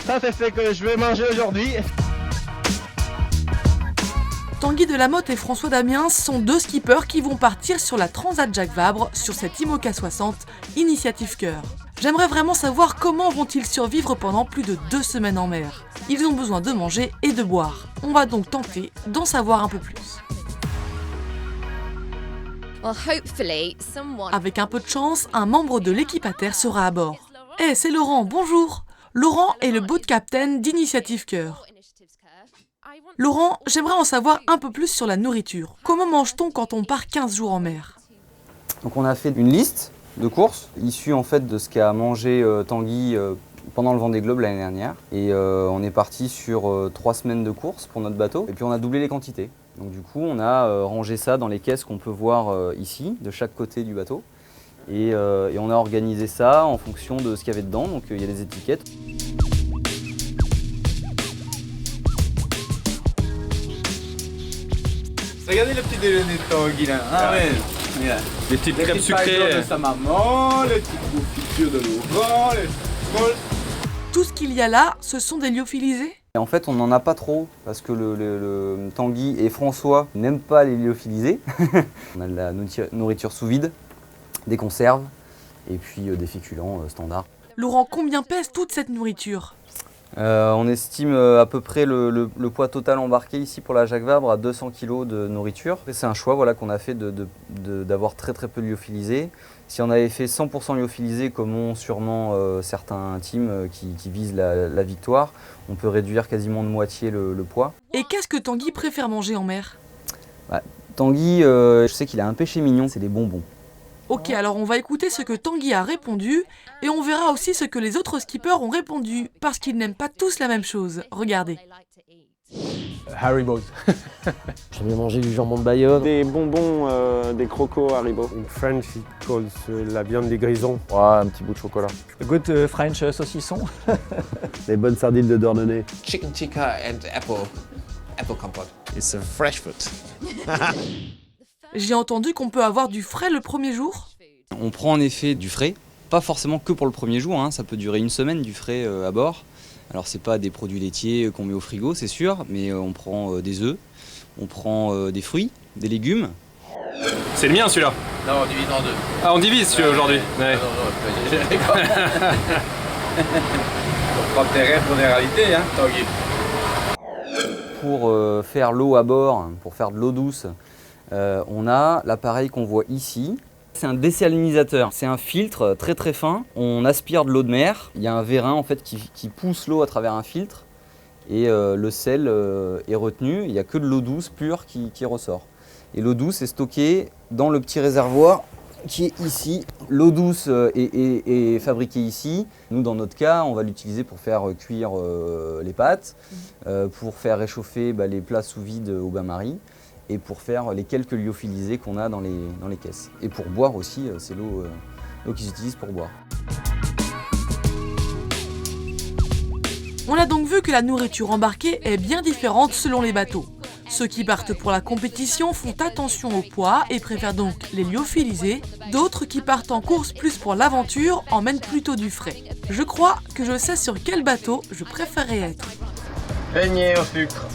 Ça c'est ce que je vais manger aujourd'hui. Tanguy Delamotte et François Damiens sont deux skippers qui vont partir sur la Transat Jacques Vabre sur cette IMOCA 60 Initiative Cœur. J'aimerais vraiment savoir comment vont-ils survivre pendant plus de 2 semaines en mer. Ils ont besoin de manger et de boire. On va donc tenter d'en savoir un peu plus. Avec un peu de chance, un membre de l'équipe à terre sera à bord. Eh, c'est Laurent, bonjour. Laurent est le boat captain d'Initiative Cœur. Laurent, j'aimerais en savoir un peu plus sur la nourriture. Comment mange-t-on quand on part 15 jours en mer? Donc on a fait une liste de courses issue en fait de ce qu'a mangé Tanguy pendant le Vendée Globe l'année dernière. Et on est parti sur 3 semaines de courses pour notre bateau. Et puis on a doublé les quantités. Donc du coup on a rangé ça dans les caisses qu'on peut voir ici, de chaque côté du bateau. Et on a organisé ça en fonction de ce qu'il y avait dedans. Donc il y a des étiquettes. Regardez le petit déjeuner de Tanguy là. Ah ouais. Les petites crêpes sucrées. De sa maman, les petites confitures de Laurent, les scrolls. Tout ce qu'il y a là, ce sont des lyophilisés? Et en fait on n'en a pas trop parce que le Tanguy et François n'aiment pas les lyophilisés. On a de la nourriture sous vide, des conserves et puis des féculents standards. Laurent, combien pèse toute cette nourriture? On estime à peu près le poids total embarqué ici pour la Jacques Vabre à 200 kg de nourriture. C'est un choix voilà, qu'on a fait d'avoir très peu de lyophilisés. Si on avait fait 100% lyophilisés, comme ont sûrement certains teams qui visent la victoire, on peut réduire quasiment de moitié le poids. Et qu'est-ce que Tanguy préfère manger en mer? Tanguy, je sais qu'il a un péché mignon, c'est les bonbons. Ok, alors on va écouter ce que Tanguy a répondu et on verra aussi ce que les autres skippers ont répondu parce qu'ils n'aiment pas tous la même chose. Regardez. Haribo. J'aime bien manger du jambon de Bayonne. Des bonbons, des crocos Haribo. In French, it calls la viande des grisons. Ouais, un petit bout de chocolat. Good French saucisson. Les bonnes sardines de Dornenay. Chicken tikka and apple compote. It's a fresh fruit. J'ai entendu qu'on peut avoir du frais le premier jour. On prend en effet du frais, pas forcément que pour le premier jour, hein, ça peut durer 1 semaine du frais à bord. Alors c'est pas des produits laitiers qu'on met au frigo, c'est sûr, mais on prend des œufs, on prend des fruits, des légumes. C'est le mien celui-là. Non, on divise en deux. Ah, on divise celui-là aujourd'hui. Ouais. On prend tes rêves pour des réalités, hein, Tanguy. Pour faire l'eau à bord, pour faire de l'eau douce, on a l'appareil qu'on voit ici. C'est un désalinisateur, c'est un filtre très fin. On aspire de l'eau de mer, il y a un vérin en fait qui pousse l'eau à travers un filtre et le sel est retenu, il n'y a que de l'eau douce pure qui ressort. Et l'eau douce est stockée dans le petit réservoir qui est ici. L'eau douce est fabriquée ici. Nous, dans notre cas, on va l'utiliser pour faire cuire les pâtes, pour faire réchauffer les plats sous vide au bain-marie et pour faire les quelques lyophilisés qu'on a dans les caisses. Et pour boire aussi, c'est l'eau qu'ils utilisent pour boire. On a donc vu que la nourriture embarquée est bien différente selon les bateaux. Ceux qui partent pour la compétition font attention au poids et préfèrent donc les lyophilisés. D'autres qui partent en course plus pour l'aventure emmènent plutôt du frais. Je crois que je sais sur quel bateau je préférerais être. Beignet au sucre.